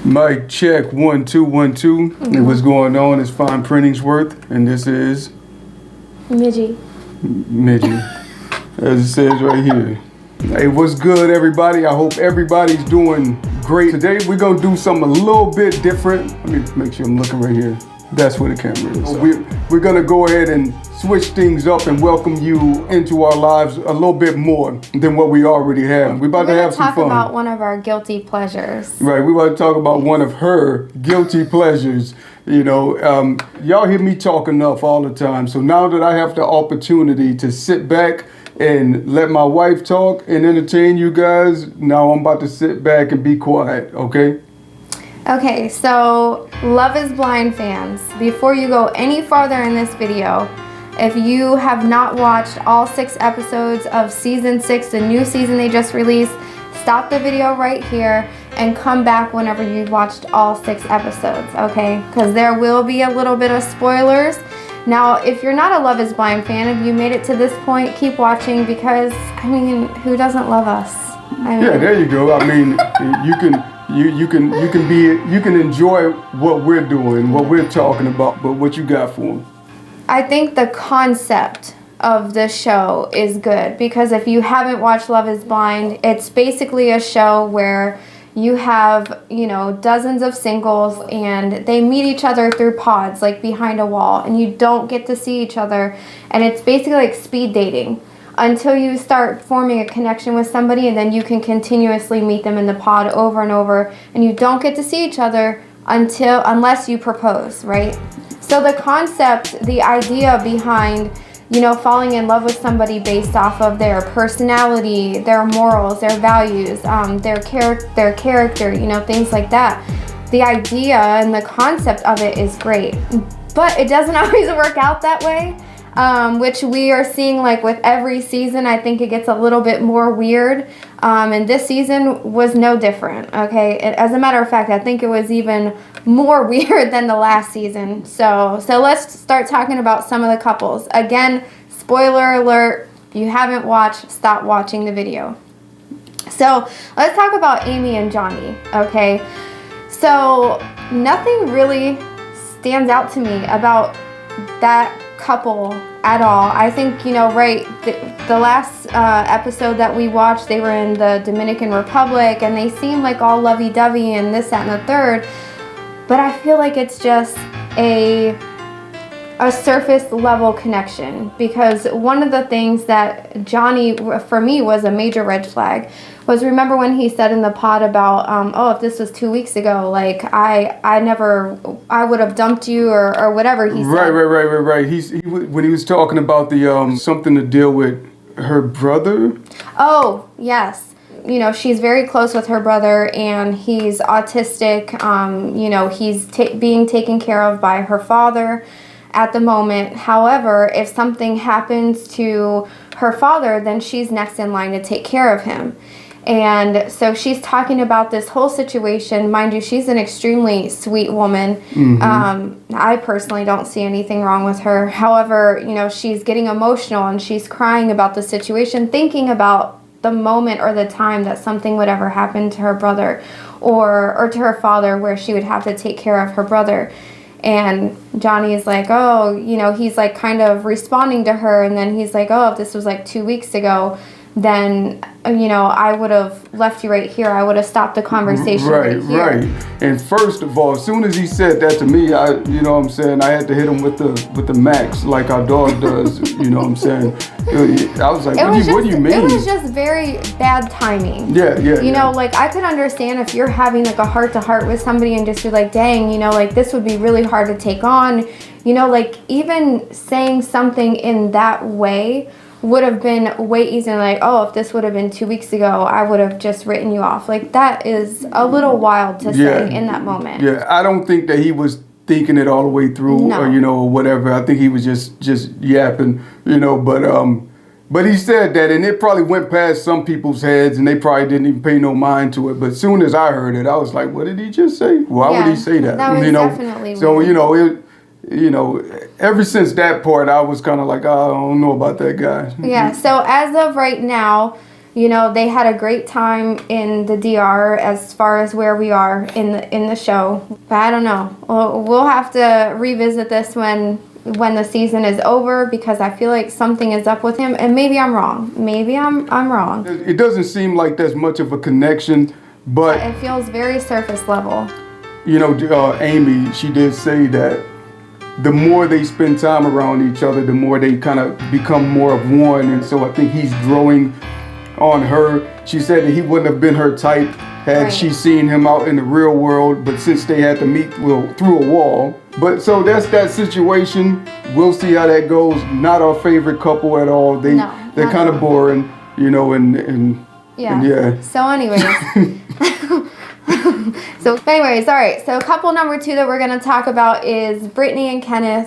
Mic check 1 2 1 2. And what's going on? It's Fine Printingsworth, and this is Midgie. As it says right here. Hey, what's good, everybody? I hope everybody's doing great. Today we're gonna do something a little bit different. Let me make sure I'm looking right here. That's where the camera is. So we're gonna go ahead and switch things up and welcome you into our lives a little bit more than what we already have. We're about to have some fun. Talk about one of our guilty pleasures. Right, we're about to talk about one of her guilty pleasures. You know, y'all hear me talk enough all the time. So now that I have the opportunity to sit back and let my wife talk and entertain you guys, now I'm about to sit back and be quiet, okay? Okay, so Love is Blind fans, before you go any farther in this video, if you have not watched all 6 episodes of season 6, the new season they just released, stop the video right here and come back whenever you've watched all 6 episodes, okay? Because there will be a little bit of spoilers. Now, if you're not a Love is Blind fan, if you made it to this point, keep watching because, I mean, who doesn't love us? Yeah, there you go. I mean, you can enjoy what we're doing, what we're talking about, but what you got for them? I think the concept of the show is good because if you haven't watched Love is Blind, it's basically a show where you have, you know, dozens of singles and they meet each other through pods, like behind a wall, and you don't get to see each other. And it's basically like speed dating until you start forming a connection with somebody, and then you can continuously meet them in the pod over and over, and you don't get to see each other unless you propose, right? So the concept, the idea behind, you know, falling in love with somebody based off of their personality, their morals, their values, their character, you know, things like that. The idea and the concept of it is great, but it doesn't always work out that way, which we are seeing like with every season. I think it gets a little bit more weird, and this season was no different, okay? As a matter of fact, I think it was even more weird than the last season. So let's start talking about some of the couples. Again, spoiler alert, if you haven't watched, stop watching the video. So let's talk about Amy and Johnny, okay? So nothing really stands out to me about that couple at all. I think, you know, right, the last episode that we watched, they were in the Dominican Republic and they seemed like all lovey-dovey and this, that, and the third. But I feel like it's just a surface level connection, because one of the things that Johnny, for me, was a major red flag was, remember when he said in the pod about, oh, if this was 2 weeks ago, like I would have dumped you or whatever he said. Right. When he was talking about the something to deal with her brother. Oh, yes. You know, she's very close with her brother and he's autistic. You know, he's being taken care of by her father at the moment. However, if something happens to her father, then she's next in line to take care of him. And so she's talking about this whole situation. Mind you, she's an extremely sweet woman. Mm-hmm. I personally don't see anything wrong with her. However, you know, she's getting emotional and she's crying about the situation, thinking about the moment or the time that something would ever happen to her brother or to her father, where she would have to take care of her brother. And Johnny is like, oh, you know, he's like kind of responding to her, and then he's like, oh, if this was like 2 weeks ago, then, you know, I would have left you right here. I would have stopped the conversation right here. Right. And first of all, as soon as he said that to me, you know what I'm saying, I had to hit him with the max like our dog does. You know what I'm saying? I was like, what do you mean? It was just very bad timing. Yeah. You know, like I could understand if you're having like a heart-to-heart with somebody and just be like, dang, you know, like this would be really hard to take on. You know, like even saying something in that way would have been way easier. Like, oh, if this would have been 2 weeks ago, I would have just written you off. Like, that is a little wild to say in that moment. Yeah, I don't think that he was thinking it all the way through, or, you know, or whatever. I think he was just yapping, you know, but he said that, and it probably went past some people's heads, and they probably didn't even pay no mind to it. But as soon as I heard it, I was like, what did he just say? Why would he say that? That was definitely so, weird. You know, ever since that part, I was kind of like, oh, I don't know about that guy. Yeah, so as of right now, you know, they had a great time in the DR as far as where we are in the show. But I don't know. We'll have to revisit this when the season is over, because I feel like something is up with him, and maybe I'm wrong. Maybe I'm wrong. It doesn't seem like there's much of a connection, but It feels very surface level. you know, Amy, she did say that the more they spend time around each other, the more they kind of become more of one. And so I think he's growing on her. She said that he wouldn't have been her type had Right. she seen him out in the real world, but since they had to meet through a wall. But so that's that situation. We'll see how that goes. Not our favorite couple at all. They're kind of boring, you know, and yeah. So anyways. All right. So couple number 2 that we're going to talk about is Brittany and Kenneth.